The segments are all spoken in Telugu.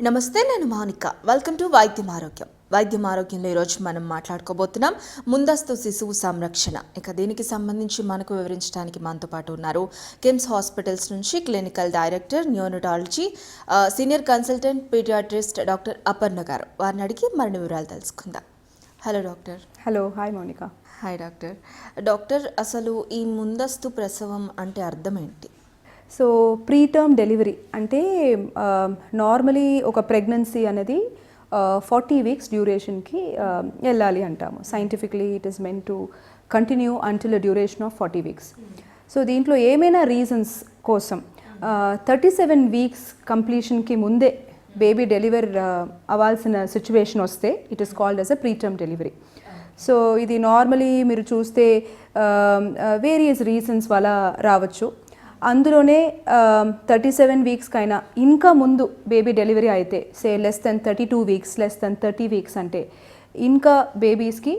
నమస్తే, నేను మౌనిక. వెల్కమ్ టు వైద్యం ఆరోగ్యం. వైద్యం ఆరోగ్యంలో ఈరోజు మనం మాట్లాడుకోబోతున్నాం ముందస్తు శిశువు సంరక్షణ. దీనికి సంబంధించి మనకు వివరించడానికి మనతో పాటు ఉన్నారు కిమ్స్ హాస్పిటల్స్ నుంచి clinical director neurotology senior consultant paediatrist doctor Aparna గారు. వారిని అడిగి మరిన్ని వివరాలు తెలుసుకుందాం. Hello doctor. Hello, hi Mounika. Hi doctor. Doctor, అసలు ఈ ముందస్తు ప్రసవం అంటే అర్థం ఏంటి? సో ప్రీటర్మ్ డెలివరీ అంటే నార్మలీ ఒక ప్రెగ్నెన్సీ అనేది 40 వీక్స్ డ్యూరేషన్కి వెళ్ళాలి అంటాము. Scientifically it is meant to continue until duration of 40 weeks. So దీంట్లో ఏమైనా రీజన్స్ కోసం 37 వీక్స్ కంప్లీషన్కి ముందే బేబీ డెలివర్ అవ్వాల్సిన సిచ్యువేషన్ వస్తే it is called as a preterm delivery. So ఇది నార్మలీ మీరు చూస్తే వేరియస్ రీజన్స్ వల్ల రావచ్చు. అందులోనే 37 వీక్స్కైనా ఇంకా ముందు బేబీ డెలివరీ అయితే less than 32 weeks, less than 30 weeks అంటే ఇంకా బేబీస్కి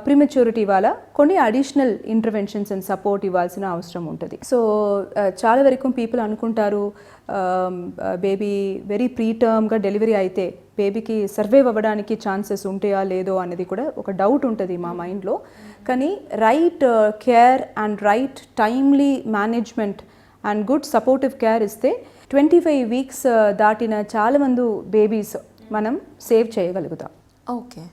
ప్రిమెచ్యూరిటీ వల్ల కొన్ని అడిషనల్ ఇంటర్వెన్షన్స్ అండ్ సపోర్ట్ ఇవ్వాల్సిన అవసరం ఉంటుంది. సో చాలా వరకు పీపుల్ అనుకుంటారు బేబీ వెరీ ప్రీటర్మ్గా డెలివరీ అయితే బేబీకి సర్వైవ్ అవ్వడానికి ఛాన్సెస్ ఉంటాయా లేదో అనేది కూడా ఒక డౌట్ ఉంటుంది మా మైండ్లో. కానీ right care and right timely management and good supportive care ఇస్తే 25 వీక్స్ దాటిన చాలామంది బేబీస్ మనం సేవ్ చేయగలుగుతాం. ఓకే,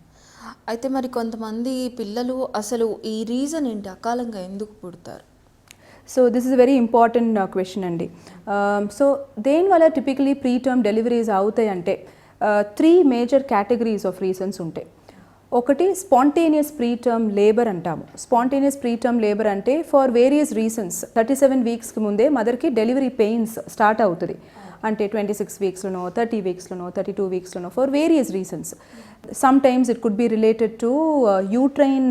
అయితే మరి కొంతమంది పిల్లలు అసలు ఈ రీజన్ ఏంటి, అకాలంగా ఎందుకు పుడతారు? So this is very important question అండి. సో దేనివల్ల టిపికలీ ప్రీటర్మ్ డెలివరీస్ అవుతాయి అంటే 3 మేజర్ కేటగిరీస్ ఆఫ్ రీజన్స్ ఉంటాయి. ఒకటి స్పాంటేనియస్ ప్రీటర్మ్ లేబర్ అంటాము. స్పాంటేనియస్ ప్రీటర్మ్ లేబర్ అంటే ఫర్ వేరియస్ రీజన్స్ 37 వీక్స్కి ముందే మదర్కి డెలివరీ పెయిన్స్ స్టార్ట్ అవుతుంది. అంటే 26 వీక్స్లోనో, 30 వీక్స్లోనో, 32 వీక్స్లోనో for various reasons. Sometimes it could be related to uterine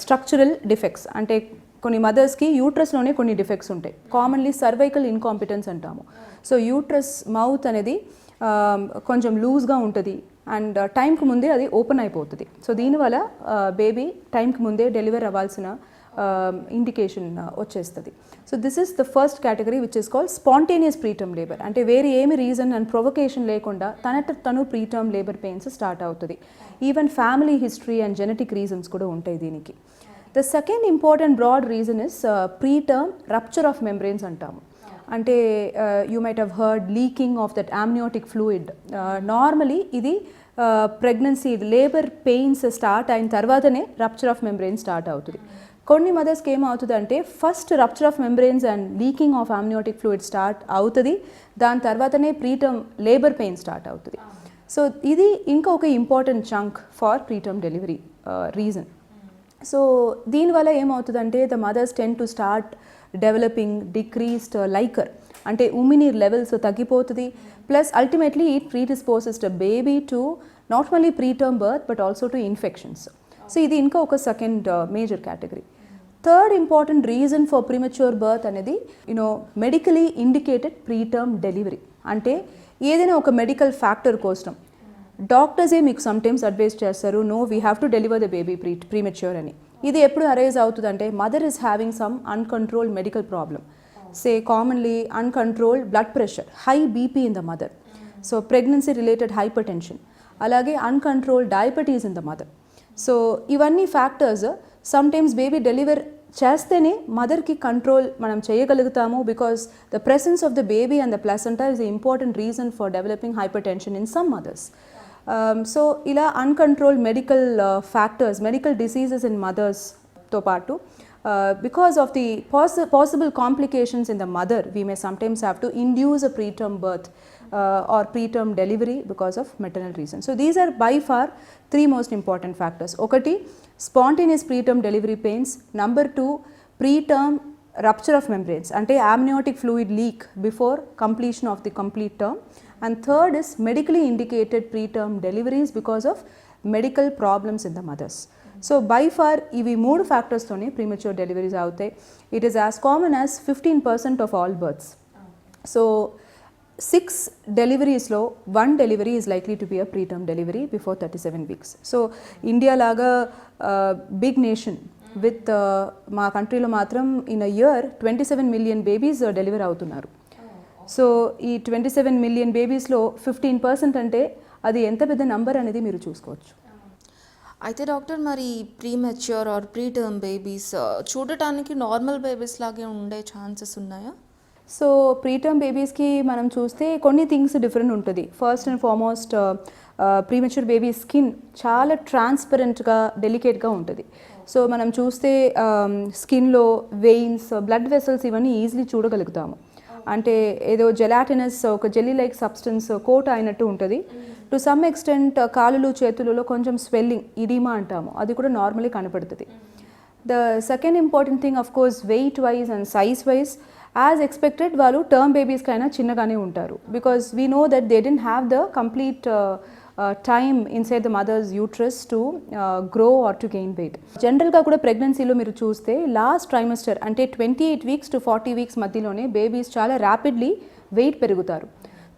structural defects. అంటే కొన్ని మదర్స్కి యూట్రస్లోనే కొన్ని డిఫెక్ట్స్ ఉంటాయి. కామన్లీ సర్వైకల్ ఇన్కాంపిటెన్స్ అంటాము. సో యూట్రస్ మౌత్ అనేది కొంచెం లూజ్గా ఉంటుంది అండ్ టైంకి ముందే అది ఓపెన్ అయిపోతుంది. సో దీనివల్ల బేబీ టైంకి ముందే డెలివర్ అవ్వాల్సిన ఇండికేషన్ వచ్చేస్తుంది. So this is the first category which is called spontaneous preterm labour. అంటే వేరే ఏమి రీజన్ అండ్ ప్రొవొకేషన్ లేకుండా తను ప్రీటర్మ్ లేబర్ పెయిన్స్ స్టార్ట్ అవుతుంది. Even family history and genetic reasons కూడా ఉంటాయి దీనికి. The second important broad reason is preterm rupture of membranes అంటాము. అంటే you might have heard leaking of that amniotic fluid. Normally ఇది ప్రెగ్నెన్సీ లేబర్ పెయిన్స్ స్టార్ట్ అయిన తర్వాతనే రప్చర్ ఆఫ్ మెంబ్రెయిన్ స్టార్ట్ అవుతుంది. కొన్ని మదర్స్కి ఏమవుతుంది అంటే first rupture of membranes and leaking of amniotic fluid start అవుతుంది, దాని తర్వాతనే ప్రీటర్మ్ లేబర్ పెయిన్ స్టార్ట్ అవుతుంది. సో ఇది ఇంకా ఒక important chunk for preterm delivery reason. So దీనివల్ల ఏమవుతుందంటే the mothers tend to start developing decreased liquor, అంటే ఉమినీర్ లెవెల్స్ తగ్గిపోతుంది. Plus ultimately it predisposes the baby to not only preterm birth but also to infections. So ఇది ఇంకా ఒక second major category. Third important reason for premature birth అనేది మెడికలీ ఇండికేటెడ్ ప్రీటర్మ్ డెలివరీ. అంటే ఏదైనా ఒక మెడికల్ ఫ్యాక్టర్ కోసం డాక్టర్సే మీకు సమ్టైమ్స్ అడ్వైస్ చేస్తారు, no we have to deliver the baby premature అని. ఇది ఎప్పుడు అరైజ్ అవుతుందంటే mother is having some uncontrolled medical problem. Say commonly uncontrolled blood pressure, high BP in the mother, so pregnancy related hypertension, అలాగే uncontrolled diabetes in the mother. So ఇవన్నీ ఫ్యాక్టర్స్ సమ్టైమ్స్ బేబీ డెలివర్ చేస్తేనే మదర్కి కంట్రోల్ మనం చేయగలుగుతాము. Because the presence of the baby and the placenta is the important reason for developing hypertension in some mothers. So ఇలా uncontrolled medical factors, medical diseases in మదర్స్తో పాటు because of the possible complications in the mother, we may sometimes have to induce a preterm birth or preterm delivery because of maternal reasons. So these are by far 3 most important factors. Okati, spontaneous preterm delivery pains. Number 2, preterm rupture of membranes, ante amniotic fluid leak before completion of the complete term. And third is medically indicated preterm deliveries because of medical problems in the mothers. So by far ఇవి 3 ఫ్యాక్టర్స్తోనే ప్రీమెచ్యూర్ డెలివరీస్ అవుతాయి. It is as common as 15% of all births. So 6 డెలివరీస్లో 1 delivery is likely to be a preterm delivery before 37 weeks. So India లాగా బిగ్ నేషన్ విత్ మా కంట్రీలో మాత్రం in a year 27 million babies delivery అవుతున్నారు. సో ఈ 27 మిలియన్ బేబీస్లో 15% అంటే అది ఎంత పెద్ద నంబర్ అనేది మీరు చూసుకోవచ్చు. అయితే డాక్టర్, మరి premature or preterm babies చూడటానికి నార్మల్ బేబీస్ లాగే ఉండే ఛాన్సెస్ ఉన్నాయా? సో ప్రీటర్మ్ బేబీస్కి మనం చూస్తే కొన్ని థింగ్స్ డిఫరెంట్ ఉంటుంది. First and foremost premature baby skin చాలా ట్రాన్స్పరెంట్గా డెలికేట్గా ఉంటుంది. సో మనం చూస్తే స్కిన్లో వెయిన్స్, బ్లడ్ వెసల్స్ ఇవన్నీ ఈజీలీ చూడగలుగుతాము. అంటే ఏదో జెలాటినస్ ఒక జెల్లీ లైక్ సబ్స్టెన్స్ కోట్ అయినట్టు ఉంటుంది. టు సమ్ ఎక్స్టెంట్ కాళ్ళు చేతులలో కొంచెం స్వెల్లింగ్, ఇడిమా అంటాము, అది కూడా నార్మల్లీ కనపడుతుంది. The second important thing of course weight wise and size wise as expected వాళ్ళు టర్మ్ బేబీస్కైనా చిన్నగానే ఉంటారు. Because we know that they didn't have the complete time inside the mother's uterus to grow or to gain weight. జనరల్గా కూడా ప్రెగ్నెన్సీలో మీరు చూస్తే లాస్ట్ ట్రైమస్టర్ అంటే 28 వీక్స్ టు 40 వీక్స్ మధ్యలోనే బేబీస్ చాలా ర్యాపిడ్లీ వెయిట్ పెరుగుతారు.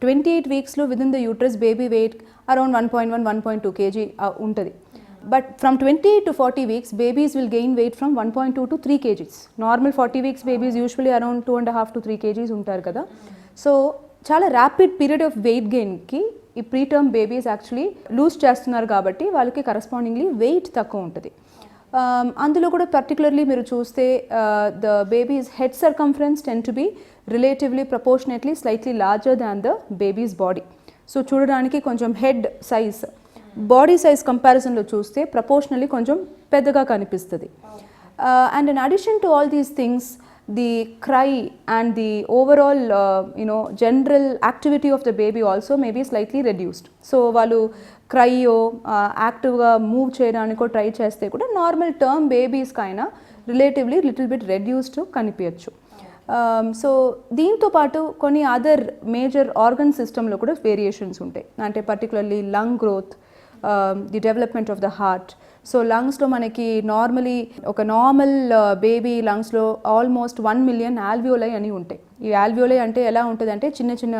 28 వీక్స్లో within the uterus baby weight around 1.1, 1.2 kg ఉంటుంది. But from 20 to 40 weeks, babies will gain weight from 1.2 to 3 kgs. Normal 40 weeks babies usually around 2.5 to 3 kgs ఉంటారు కదా. సో చాలా ర్యాపిడ్ పీరియడ్ ఆఫ్ వెయిట్ గెయిన్కి ఈ ప్రీటర్మ్ బేబీస్ యాక్చువల్లీ లూజ్ చేస్తున్నారు కాబట్టి వాళ్ళకి కరస్పాండింగ్లీ వెయిట్ తక్కువ ఉంటుంది. అందులో కూడా పర్టికులర్లీ మీరు చూస్తే the baby's head circumference tend to be relatively proportionately slightly larger than the baby's body. So చూడడానికి కొంచెం హెడ్ సైజ్ బాడీ సైజ్ కంపారిజన్లో చూస్తే ప్రపోర్షనల్లీ కొంచెం పెద్దగా కనిపిస్తుంది. And in addition to all these things the cry and the overall general activity of the baby also may be slightly reduced. So వాళ్ళు క్రైయో యాక్టివ్గా మూవ్ చేయడానికో ట్రై చేస్తే కూడా నార్మల్ టర్మ్ బేబీస్కైనా relatively little bit reduced కనిపించచ్చు. So దీంతో పాటు కొన్ని అదర్ మేజర్ ఆర్గన్ సిస్టంలో కూడా వేరియేషన్స్ ఉంటాయి. అంటే particularly lung growth, the development of the heart. So లంగ్స్లో మనకి నార్మలీ ఒక నార్మల్ బేబీ లంగ్స్లో ఆల్మోస్ట్ 1 million ఆల్వియోలై అని ఉంటాయి. ఈ ఆల్వియోలై అంటే ఎలా ఉంటుంది అంటే చిన్న చిన్న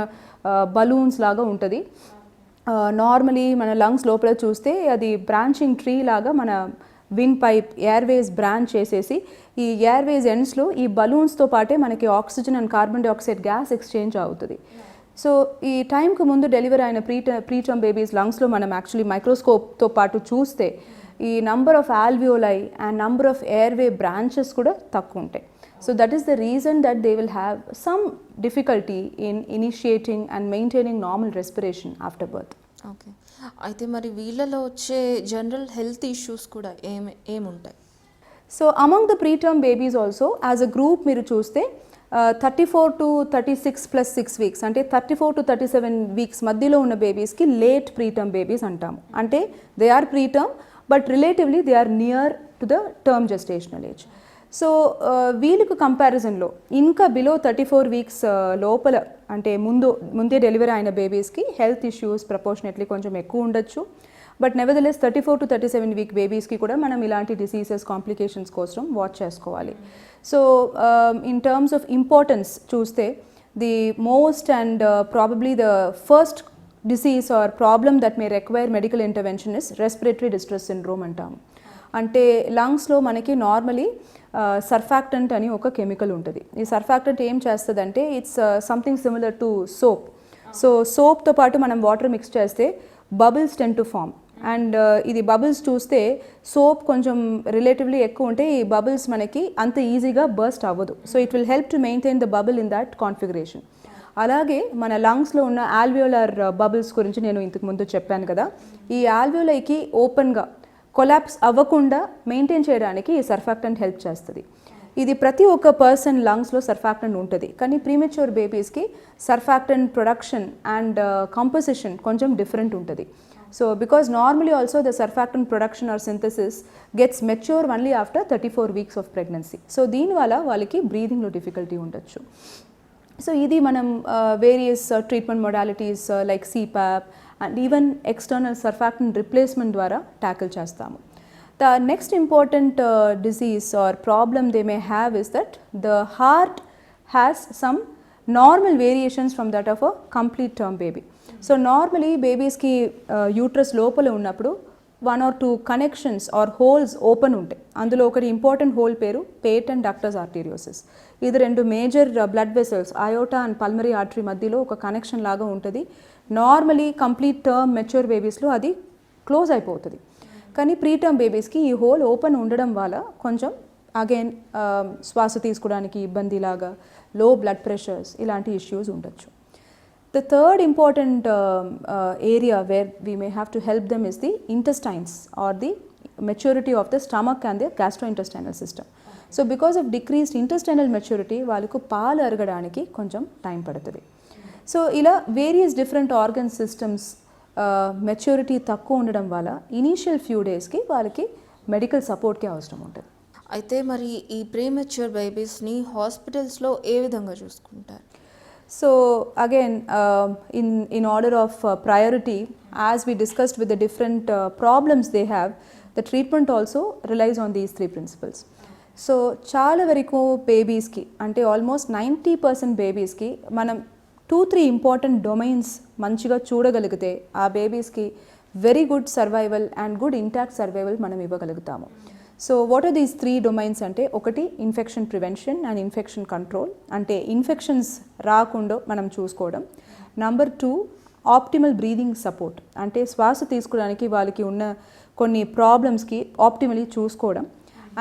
బలూన్స్ లాగా ఉంటుంది. నార్మలీ మన లంగ్స్ లోపల చూస్తే అది బ్రాంచింగ్ ట్రీ లాగా మన విన్ పైప్ ఎయిర్వేస్ బ్రాంచ్ చేసేసి ఈ ఎయిర్వేస్ ఎండ్స్లో ఈ బలూన్స్తో పాటే మనకి oxygen and carbon dioxide gas exchange అవుతుంది. సో ఈ టైంకు ముందు డెలివరీ అయిన ప్రీటర్మ్ బేబీస్ లంగ్స్లో మనం యాక్చువల్లీ మైక్రోస్కోప్తో పాటు చూస్తే ఈ number of alveoli and number of airway branches కూడా తక్కువ ఉంటాయి. So that is the reason that they will have some difficulty in initiating and maintaining normal respiration after birth. Okay, అయితే మరి వీళ్ళలో వచ్చే జనరల్ హెల్త్ ఇష్యూస్ కూడా ఏముంటాయి? So among the preterm babies also as a group మీరు చూస్తే 34 to 36 plus 6 weeks అంటే 34 to 37 వీక్స్ మధ్యలో ఉన్న బేబీస్కి లేట్ ప్రీటర్మ్ బేబీస్ అంటాము. అంటే they are preterm but relatively they are near to the term gestational age. So వీళ్ళకు కంపారిజన్లో ఇంకా బిలో 34 వీక్స్ లోపల అంటే ముందే డెలివరీ అయిన బేబీస్కి హెల్త్ ఇష్యూస్ ప్రపోర్షనేట్లీ కొంచెం ఎక్కువ ఉండొచ్చు. బట్ నెవర్దలెస్ 34 to 37 వీక్ బేబీస్కి కూడా మనం ఇలాంటి డిసీజెస్ కాంప్లికేషన్స్ కోసం వాచ్ చేసుకోవాలి. So in terms of importance చూస్తే the most and probably the first disease or problem that may require medical intervention is respiratory distress syndrome అంటాము. అంటే లంగ్స్లో మనకి నార్మలీ సర్ఫాక్టెంట్ అని ఒక కెమికల్ ఉంటుంది. ఈ సర్ఫాక్టెంట్ ఏం చేస్తుందంటే it's something similar to soap. So సోప్తో పాటు మనం వాటర్ మిక్స్ చేస్తే bubbles tend to form. And ఇది బబుల్స్ చూస్తే సోప్ కొంచెం రిలేటివ్లీ ఎక్కువ ఉంటే ఈ బబుల్స్ మనకి అంత ఈజీగా బర్స్ట్ అవ్వదు. So it will help to maintain the bubble in that configuration. అలాగే మన లంగ్స్లో ఉన్న ఆల్వియోలర్ బబుల్స్ గురించి నేను ఇంతకు ముందు చెప్పాను కదా. ఈ ఆల్వియోలైకి ఓపెన్గా కొలాప్స్ అవ్వకుండా మెయింటైన్ చేయడానికి ఈ సర్ఫాక్టెంట్ హెల్ప్ చేస్తుంది. ఇది ప్రతి ఒక్క పర్సన్ లంగ్స్లో సర్ఫాక్టెంట్ ఉంటుంది, కానీ ప్రీమెచ్యూర్ బేబీస్కి సర్ఫాక్టెంట్ ప్రొడక్షన్ అండ్ కంపోజిషన్ కొంచెం డిఫరెంట్ ఉంటుంది. So because normally also the surfactant production or synthesis gets mature only after 34 weeks of pregnancy. So దీనివల్ల వాళ్ళకి బ్రీదింగ్లో డిఫికల్టీ ఉండొచ్చు. సో ఇది మనం various treatment modalities like CPAP and even external surfactant replacement ద్వారా ట్యాకిల్ చేస్తాము. The next important disease or problem they may have is that the heart has some normal variations from that of a complete term baby. So normally babies ki uterus lopala unnappudu one or two connections or holes open ఉంటాయి. అందులో ఒకటి ఇంపార్టెంట్ హోల్ పేరు పేటెంట్ డక్టస్ ఆర్టీరియోసిస్. ఇది రెండు major blood vessels aorta and pulmonary artery మధ్యలో ఒక కనెక్షన్ లాగా ఉంటుంది. నార్మలీ కంప్లీట్ టర్మ్ మెచ్యూర్ బేబీస్లో అది క్లోజ్ అయిపోతుంది. కానీ ప్రీటర్మ్ బేబీస్కి ఈ హోల్ ఓపెన్ ఉండడం వల్ల కొంచెం అగైన్ శ్వాస తీసుకోవడానికి ఇబ్బందిలాగా, లో బ్లడ్ ప్రెషర్స్, ఇలాంటి ఇష్యూస్ ఉండొచ్చు. The third important area where we may have to help them is the intestines or the maturity of the stomach and the gastrointestinal system. So because of decreased intestinal maturity, వాళ్ళకు పాలు అరగడానికి కొంచెం టైం పడుతుంది. సో ఇలా various different organ systems maturity తక్కువ ఉండడం వల్ల ఇనీషియల్ ఫ్యూ డేస్కి వాళ్ళకి మెడికల్ సపోర్ట్కి అవసరం ఉంటుంది. అయితే మరి ఈ ప్రీమెచ్యూర్ బేబీస్ని హాస్పిటల్స్లో ఏ విధంగా చూసుకుంటారు? So again, in order of priority, as we discussed with the different problems they have, the treatment also relies on these three principles. So చాలా వరకు బేబీస్కి అంటే ఆల్మోస్ట్ 90% బేబీస్కి మనం 2-3 ఇంపార్టెంట్ డొమైన్స్ మంచిగా చూడగలిగితే ఆ బేబీస్కి very good survival and good intact survival మనం ఇవ్వగలుగుతాము. So what are these 3 domains అంటే, ఒకటి infection prevention and infection control, అంటే ఇన్ఫెక్షన్స్ రాకుండా మనం చూసుకోవడం. నంబర్ 2 ఆప్టిమల్ బ్రీదింగ్ సపోర్ట్, అంటే శ్వాస తీసుకోవడానికి వాళ్ళకి ఉన్న కొన్ని ప్రాబ్లమ్స్కి ఆప్టిమలీ చూసుకోవడం.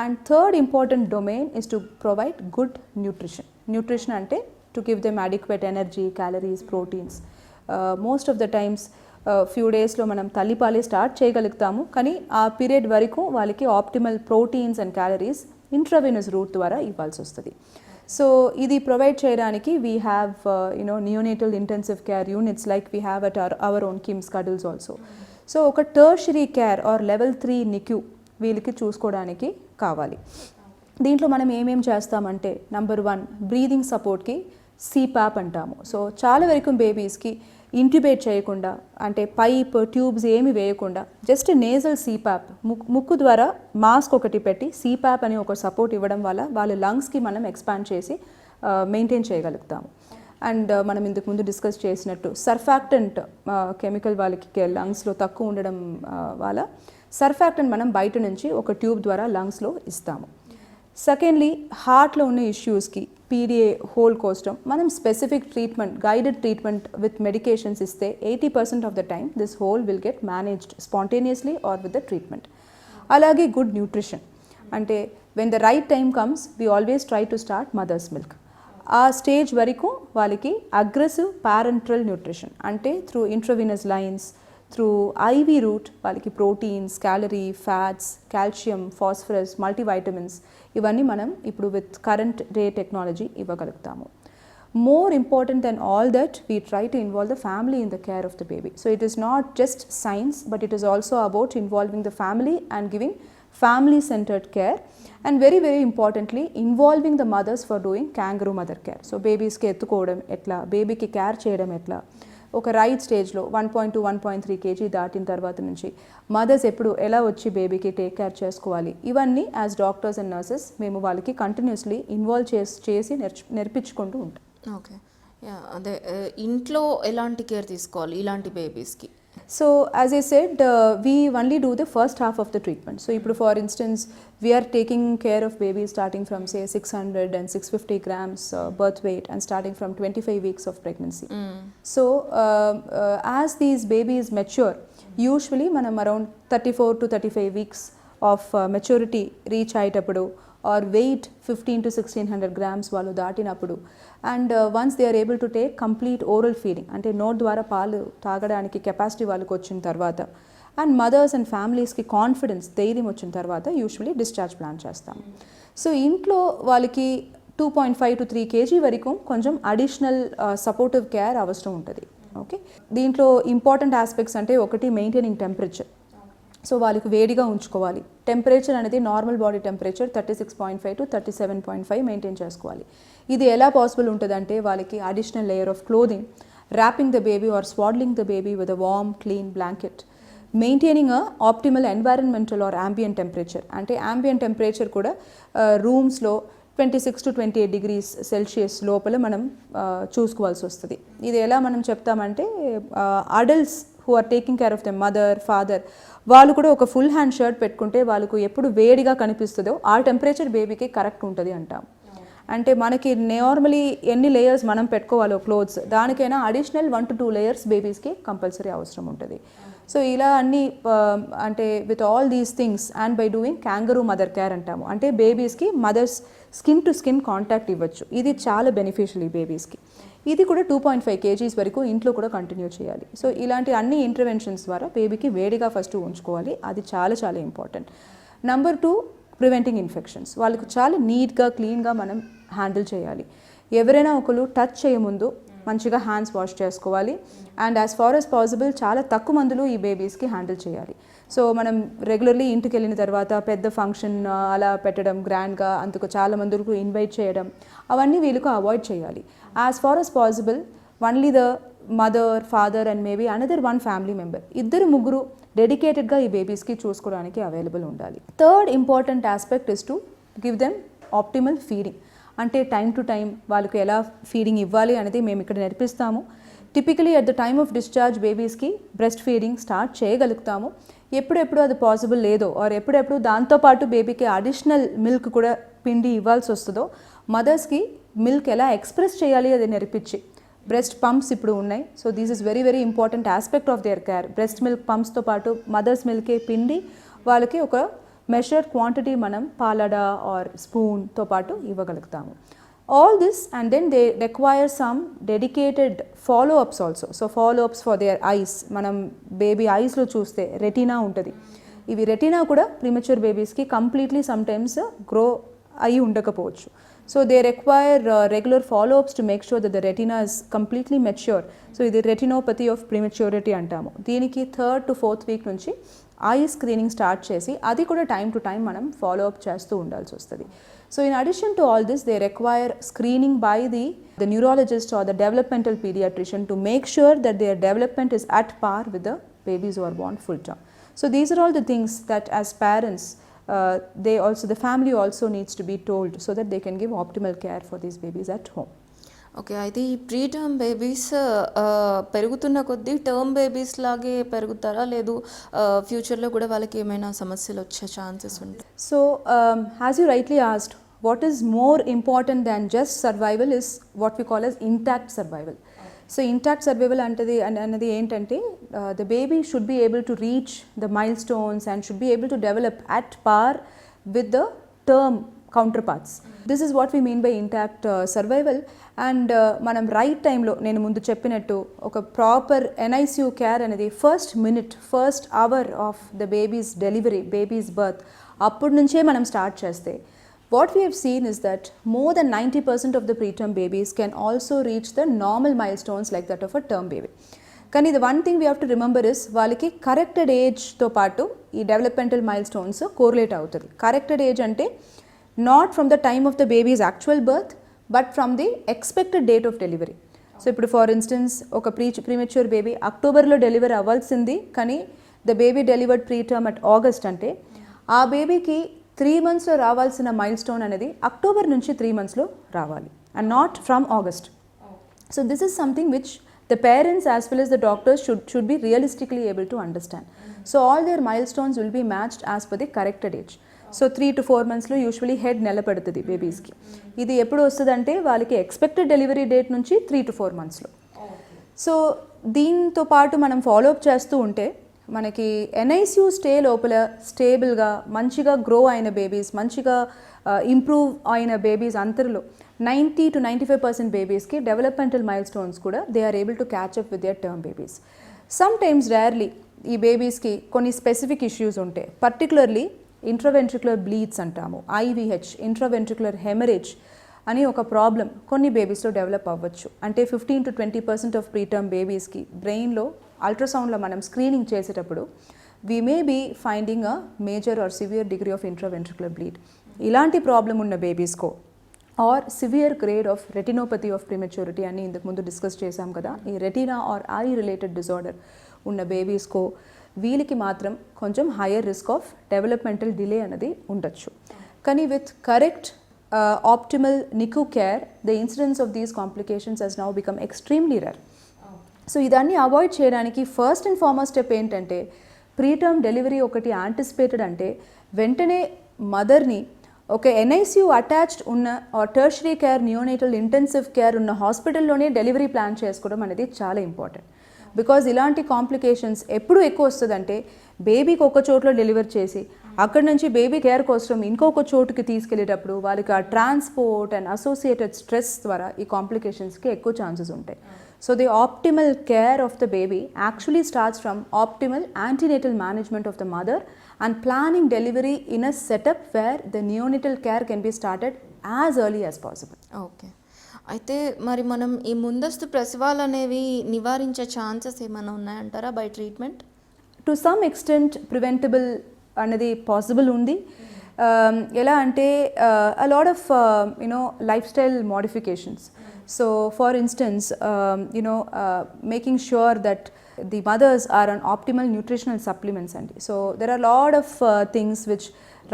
And third important domain is to provide good nutrition. Nutrition అంటే to give them adequate energy, calories, proteins. Most of the times few డేస్లో మనం తల్లిపాలే స్టార్ట్ చేయగలుగుతాము, కానీ ఆ పీరియడ్ వరకు వాళ్ళకి optimal proteins and calories intravenous route ద్వారా ఇవ్వాల్సి వస్తుంది. సో ఇది ప్రొవైడ్ చేయడానికి we have neonatal intensive care units like we have at our own KIMS Cuddles also. So ఒక tertiary care or level 3 NICU వీళ్ళకి చూసుకోవడానికి కావాలి. దీంట్లో మనం ఏమేం చేస్తామంటే, నంబర్ 1 బ్రీదింగ్ సపోర్ట్కి CPAP అంటాము. సో చాలా వరకు బేబీస్కి ఇంట్యుబేట్ చేయకుండా, అంటే పైప్ ట్యూబ్స్ ఏమి వేయకుండా జస్ట్ నేజల్ CPAP, ముక్కు ద్వారా మాస్క్ ఒకటి పెట్టి CPAP అని ఒక సపోర్ట్ ఇవ్వడం వల్ల వాళ్ళ లంగ్స్కి మనం ఎక్స్పాండ్ చేసి మెయింటైన్ చేయగలుగుతాము. అండ్ మనం ఇంతకు ముందు డిస్కస్ చేసినట్టు సర్ఫాక్టెంట్ కెమికల్ వాళ్ళకి లంగ్స్లో తక్కువ ఉండడం వల్ల సర్ఫాక్టెంట్ మనం బయట నుంచి ఒక ట్యూబ్ ద్వారా లంగ్స్లో ఇస్తాము. సెకండ్లీ హార్ట్లో ఉన్న ఇష్యూస్కి PDA హోల్ కోసం మనం specific treatment, guided treatment with medications ఇస్తే 80% of the time this hole will get managed spontaneously or with the treatment. అలాగే గుడ్ న్యూట్రిషన్, అంటే when the right time comes we always try to start mother's milk. ఆ స్టేజ్ వరకు వాళ్ళకి అగ్రెసివ్ పారెంట్రల్ న్యూట్రిషన్, అంటే through intravenous lines, through IV route వాళ్ళకి proteins, calorie, fats, calcium, phosphorus, multivitamins ఇవన్నీ మనం ఇప్పుడు with current day technology ఇవ్వగలుగుతాము. More important than all that we try to involve the family in the care of the baby. So it is not just science, but it is also about involving the family and giving family centred care. And very very importantly involving the mothers for doing kangaroo mother care. So బేబీస్కి ఎత్తుకోవడం ఎట్లా, బేబీకి కేర్ చేయడం ఎట్లా, ఒక రైట్ స్టేజ్లో 1.2-1.3 kg దాటిన తర్వాత నుంచి మదర్స్ ఎప్పుడు ఎలా వచ్చి బేబీకి టేక్ కేర్ చేసుకోవాలి, ఇవన్నీ యాజ్ డాక్టర్స్ అండ్ నర్సెస్ మేము వాళ్ళకి కంటిన్యూస్లీ ఇన్వాల్వ్ చేసి నేర్పించుకుంటూ ఉంటాం. ఓకే, అదే ఇంట్లో ఎలాంటి కేర్ తీసుకోవాలి ఇలాంటి బేబీస్కి? So as I said, we only do the first half of the treatment. So ఇప్పుడు for instance we are taking care of babies starting from say 600 and 650 grams birth weight and starting from 25 weeks of pregnancy. So as these babies mature, usually manam around 34 to 35 weeks of maturity reach అయ్యేటప్పుడు or weight 15 to 1600 grams వాళ్ళు దాటినప్పుడు, and once they are able to take complete oral feeding, అంటే నోట్ ద్వారా పాలు తాగడానికి కెపాసిటీ వాళ్ళకి వచ్చిన తర్వాత, అండ్ మదర్స్ అండ్ ఫ్యామిలీస్కి కాన్ఫిడెన్స్, ధైర్యం వచ్చిన తర్వాత యూజువలీ డిశ్చార్జ్ ప్లాన్ చేస్తాం. సో ఇంట్లో వాళ్ళకి 2.5 to 3 kg వరకు కొంచెం అడిషనల్ సపోర్టివ్ కేర్ అవసరం ఉంటుంది. ఓకే, దీంట్లో ఇంపార్టెంట్ ఆస్పెక్ట్స్ అంటే ఒకటి మెయింటైనింగ్ టెంపరేచర్. సో వాళ్ళకి వేడిగా ఉంచుకోవాలి. టెంపరేచర్ అనేది normal body temperature 36.5 to 37.5 maintain చేసుకోవాలి. ఇది ఎలా పాసిబుల్ ఉంటుందంటే వాళ్ళకి additional layer of clothing, wrapping the baby or swaddling the baby with a warm clean blanket, maintaining a optimal environmental or ambient temperature, అంటే ambient టెంపరేచర్ కూడా రూమ్స్లో 26 to 28 degrees Celsius లోపల మనం చూసుకోవాల్సి వస్తుంది. ఇది ఎలా మనం చెప్తామంటే adults who are taking care of the mother father, వాళ్ళు కూడా ఒక ఫుల్ హ్యాండ్ షర్ట్ పెట్టుకుంటే వాళ్ళకు ఎప్పుడు వేడిగా కనిపిస్తుందో ఆ టెంపరేచర్ బేబీకి కరెక్ట్ ఉంటుంది అంటాం. అంటే మనకి నార్మలీ ఎన్ని లేయర్స్ మనం పెట్టుకోవాలో క్లోత్స్, దానికైనా అడిషనల్ 1 to 2 లేయర్స్ బేబీస్కి కంపల్సరీ అవసరం ఉంటుంది. సో ఇలా అన్ని అంటే with all these things and by doing kangaroo mother care అంటాము, అంటే బేబీస్కి mother's skin to skin contact ఇవ్వచ్చు. ఇది చాలా బెనిఫిషియల్ ఈ బేబీస్కి. ఇది కూడా 2.5 kgs వరకు ఇంట్లో కూడా కంటిన్యూ చేయాలి. సో ఇలాంటి అన్ని ఇంటర్వెన్షన్స్ ద్వారా బేబీకి వేడిగా ఫస్ట్ ఉంచుకోవాలి, అది చాలా చాలా ఇంపార్టెంట్. Number 2, preventing infections. వాళ్ళకు చాలా నీట్గా క్లీన్గా మనం హ్యాండిల్ చేయాలి. ఎవరైనా ఒకరు టచ్ చేయముందు మంచిగా హ్యాండ్స్ వాష్ చేసుకోవాలి. And as far as possible చాలా తక్కువ మందులు ఈ బేబీస్కి హ్యాండిల్ చేయాలి. సో మనం రెగ్యులర్లీ ఇంటికి వెళ్ళిన తర్వాత పెద్ద ఫంక్షన్ అలా పెట్టడం గ్రాండ్గా, అందుకు చాలా మందులకు ఇన్వైట్ చేయడం, అవన్నీ వీళ్ళకు అవాయిడ్ చేయాలి. As far as possible only the mother father and maybe another 1 family member, 2-3 డెడికేటెడ్గా ఈ బేబీస్కి చూసుకోవడానికి అవైలబుల్ ఉండాలి. Third important aspect is to give them optimal feeding. అంటే టైం టు టైం వాళ్ళకు ఎలా ఫీడింగ్ ఇవ్వాలి అనేది మేము ఇక్కడ నేర్పిస్తాము. Typically at the time of discharge బేబీస్కి బ్రెస్ట్ ఫీడింగ్ స్టార్ట్ చేయగలుగుతాము. ఎప్పుడెప్పుడు అది పాసిబుల్ లేదో ఆర్ ఎప్పుడెప్పుడు దాంతోపాటు బేబీకి అడిషనల్ మిల్క్ కూడా పిండి ఇవ్వాల్సి వస్తుందో మదర్స్కి మిల్క్ ఎలా ఎక్స్ప్రెస్ చేయాలి అది నేర్పించి, బ్రెస్ట్ పంప్స్ ఇప్పుడు ఉన్నాయి. So this is very very important aspect of their care. Breast milk పంప్స్తో పాటు మదర్స్ మిల్కే పిండి వాళ్ళకి ఒక మెషర్డ్ క్వాంటిటీ మనం పాలడ ఆర్ స్పూన్తో పాటు ఇవ్వగలుగుతాము. All this and then they require some dedicated follow ups also. So follow ups for their eyes. మనం బేబీ ఐస్లో చూస్తే రెటీనా ఉంటుంది. ఇవి రెటీనా కూడా ప్రీమెచ్యూర్ బేబీస్కి కంప్లీట్లీ సమ్టైమ్స్ గ్రో అయి ఉండకపోవచ్చు. So they require regular follow ups to make sure that the retina is completely mature. So ఇది రెటినోపతి ఆఫ్ ప్రీమెచ్యూరిటీ అంటాము. దీనికి 3rd to 4th వీక్ నుంచి ఐ స్క్రీనింగ్ స్టార్ట్ చేసి అది కూడా టైం టు టైం మనం ఫాలో అప్ చేస్తూ ఉండాల్సి వస్తుంది. So in addition to all this they require screening by the neurologist or the developmental paediatrician to make sure that their development is at par with the babies who are born full term. So these are all the things that as parents the family also needs to be told so that they can give optimal care for these babies at home. Okay, అయితే ఈ ప్రీ టర్మ్ బేబీస్ పెరుగుతున్న కొద్దీ టర్మ్ బేబీస్ లాగే పెరుగుతారా, లేదు ఫ్యూచర్లో కూడా వాళ్ళకి ఏమైనా సమస్యలు వచ్చే ఛాన్సెస్ ఉంటాయి? So as you rightly asked, what is more important than just survival is what we call as intact survival. So intact survival అన్నది ఏంటంటే the baby should be able to reach the milestones and should be able to develop at par with the term counterparts. This is what we mean by intact survival. And మనం రైట్ టైంలో నేను ముందు చెప్పినట్టు ఒక ప్రాపర్ NICU కేర్ అనేది first hour of the babies delivery, babies birth అప్పటి నుంచే మనం స్టార్ట్ చేస్తే what we have seen is that more than 90% of the preterm babies can also reach the normal milestones like that of a term baby. కానీ the one thing we have to remember is వాళ్ళకి కరెక్టెడ్ ఏజ్తో పాటు ఈ డెవలప్మెంటల్ మైల్స్టోన్స్ కోరిలేట్ అవుతుంది. కరెక్టెడ్ ఏజ్ అంటే not from the time of the babies actual birth but from the expected date of delivery. So ఇప్పుడు ఫర్ ఇన్స్టెన్స్ ఒక ప్రీమెచ్యూర్ బేబీ అక్టోబర్లో డెలివరీ అవ్వాల్సింది, కానీ the baby delivered preterm at August అంటే ఆ బేబీకి 3 monthsలో రావాల్సిన మైల్ స్టోన్ అనేది అక్టోబర్ నుంచి 3 monthsలో రావాలి and not from August. So this is something which the parents as well as the doctors should be realistically able to understand. So all their milestones will be matched as per the corrected age. So 3 to 4 months లో యూజువలీ హెడ్ నిలబడుతుంది బేబీస్కి. ఇది ఎప్పుడు వస్తుందంటే వాళ్ళకి ఎక్స్పెక్టెడ్ డెలివరీ డేట్ నుంచి 3 to 4 monthsలో. సో దీంతో పాటు మనం ఫాలోఅప్ చేస్తూ ఉంటే మనకి NICU స్టే లోపల స్టేబుల్గా మంచిగా గ్రో అయిన బేబీస్, మంచిగా ఇంప్రూవ్ అయిన బేబీస్ అందరిలో 90 to 95% బేబీస్కి డెవలప్మెంటల్ మైల్ స్టోన్స్ కూడా they are able to catch up with their term babies. Sometimes rarely ఈ బేబీస్కి కొన్ని స్పెసిఫిక్ ఇష్యూస్ ఉంటాయి. పర్టికులర్లీ ఇంట్రావెంట్రికులర్ బ్లీడ్స్ అంటాము, IVH ఇంట్రావెంట్రికులర్ హెమరేజ్ అని ఒక ప్రాబ్లం కొన్ని బేబీస్లో డెవలప్ అవ్వచ్చు. అంటే 15 to 20% ఆఫ్ ప్రీటర్మ్ బేబీస్కి బ్రెయిన్లో అల్ట్రాసౌండ్లో మనం స్క్రీనింగ్ చేసేటప్పుడు we may be finding a major or severe degree of intraventricular bleed. ఇలాంటి ప్రాబ్లం ఉన్న బేబీస్కో or severe grade of retinopathy of prematurity అని ఇంతకు ముందు డిస్కస్ చేశాం కదా, ఈ retina or eye related disorder ఉన్న బేబీస్కో వీళ్ళకి మాత్రం కొంచెం higher risk of developmental delay అనేది ఉండొచ్చు. కానీ with correct optimal NICU care, the incidence of these complications has now become extremely rare. So ఇదాన్ని అవాయిడ్ చేయడానికి ఫస్ట్ అండ్ ఫార్మోస్ట్ స్టెప్ ఏంటంటే ప్రీటర్మ్ డెలివరీ ఒకటి యాంటిసిపేటెడ్ అంటే వెంటనే మదర్ని ఒక NICU అటాచ్డ్ ఉన్న tertiary care neonatal intensive care ఉన్న హాస్పిటల్లోనే డెలివరీ ప్లాన్ చేసుకోవడం అనేది చాలా ఇంపార్టెంట్. బికాజ్ ఇలాంటి కాంప్లికేషన్స్ ఎప్పుడు ఎక్కువ వస్తుందంటే బేబీకి ఒక చోట్లో డెలివర్ చేసి అక్కడ నుంచి బేబీ కేర్ కోసం ఇంకొక చోటుకి తీసుకెళ్ళేటప్పుడు వాళ్ళకి ఆ ట్రాన్స్పోర్ట్ అండ్ అసోసియేటెడ్ స్ట్రెస్ ద్వారా ఈ కాంప్లికేషన్స్కి ఎక్కువ ఛాన్సెస్ ఉంటాయి. So the optimal care of the baby actually starts from optimal antenatal management of the mother and planning delivery in a setup where the neonatal care can be started as early as possible. Okay, అయితే మరి మనం ఈ ముందస్తు ప్రసవాలు అనేవి నివారించే ఛాన్సెస్ ఏమైనా ఉన్నాయంటారా by treatment? To some extent preventable అనేది పాసిబుల్ ఉంది. ఎలా అంటే a lot of lifestyle modifications. So for instance making sure that the mothers are on optimal nutritional supplements and so there are a lot of things which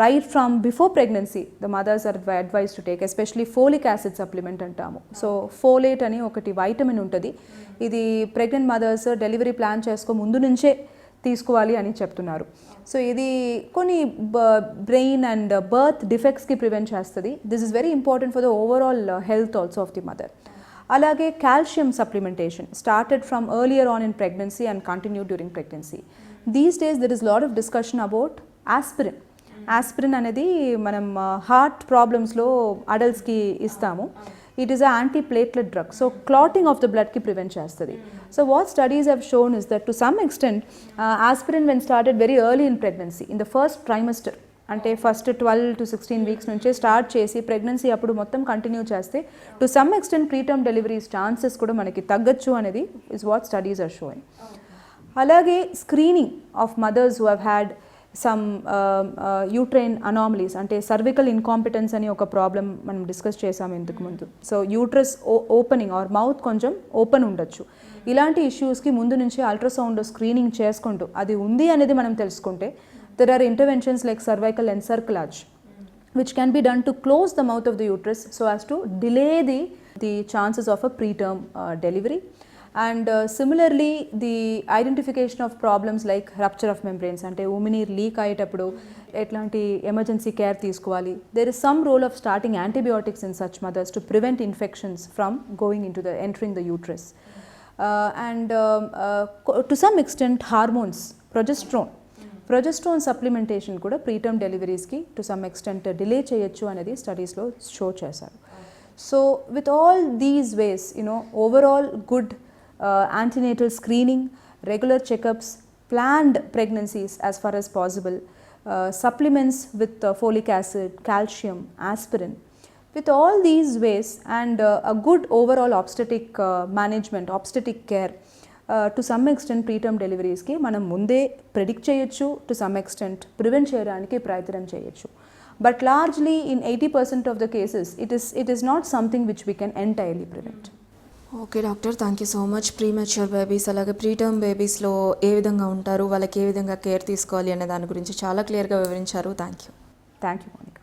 right from before pregnancy the mothers are advised to take, especially folic acid supplement antamu. So folate ani okati vitamin untadi, idi pregnant mothers delivery plan chesko mundu nunche తీసుకోవాలి అని చెప్తున్నారు. సో ఇది కొన్ని బ్రెయిన్ అండ్ బర్త్ డిఫెక్ట్స్కి ప్రివెంట్ చేస్తుంది. This is very important for the overall health also of the mother. అలాగే calcium supplementation started from earlier on in pregnancy and continue during pregnancy. These days there is lot of discussion about aspirin. Aspirin అనేది మనం హార్ట్ ప్రాబ్లమ్స్లో అడల్ట్స్కి ఇస్తాము. It is an anti-platelet drug. So clotting of the blood ki prevent chestadi. So what studies have shown is that to some extent aspirin when started very early in pregnancy in the first trimester అంటే ఫస్ట్ 12 to 16 వీక్స్ నుంచే స్టార్ట్ చేసి ప్రెగ్నెన్సీ అప్పుడు మొత్తం కంటిన్యూ చేస్తే to some extent preterm deliveries chances కూడా మనకి తగ్గచ్చు అనేది is what studies are showing. అలాగే screening of mothers who have had some uterine anomalies అంటే సర్వికల్ ఇన్కాంపిటెన్స్ అని ఒక ప్రాబ్లం మనం డిస్కస్ చేసాము ఇంతకు ముందు. So uterus opening or mouth కొంచెం ఓపెన్ ఉండొచ్చు. ఇలాంటి ఇష్యూస్కి ముందు నుంచి అల్ట్రాసౌండ్ స్క్రీనింగ్ చేసుకుంటూ అది ఉంది అనేది మనం తెలుసుకుంటే there are interventions like cervical encerclage which can be done to close the mouth of the uterus so as to delay the chances of a preterm delivery. And similarly the identification of problems like rupture of membranes ante uminir leak ayetappudu etlanti emergency care teeskovali. There is some role of starting antibiotics in such mothers to prevent infections from entering the uterus. And to some extent hormones, progesterone supplementation కూడా ప్రీటర్మ్ డెలివరీస్కి టు సమ్ ఎక్స్టెంట్ డిలే చేయొచ్చు అనేది స్టడీస్లో షో చేశారు. So with all these ways overall good antenatal screening, regular checkups, planned pregnancies as far as possible, supplements with folic acid, calcium, aspirin. With all these ways and a good overall obstetric management, obstetric care, to some extent preterm డెలివరీస్కి మనం ముందే ప్రెడిక్ట్ చేయొచ్చు, టు సమ్ ఎక్స్టెంట్ ప్రివెంట్ చేయడానికి ప్రయత్నం చేయొచ్చు. But largely in 80% of the cases it is not something which we can entirely prevent. Okay doctor, thank you so much. Premature babies అలాగే ప్రీటర్మ్ బేబీస్లో ఏ విధంగా ఉంటారు, వాళ్ళకి ఏ విధంగా కేర్ తీసుకోవాలి అనే దాని గురించి చాలా క్లియర్గా వివరించారు. Thank you. Thank you Monica.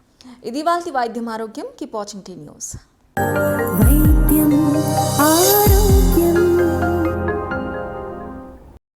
ఇది వాళ్ళ వైద్యం ఆరోగ్యం. Keep watching T News. వైద్యం ఆరోగ్యం.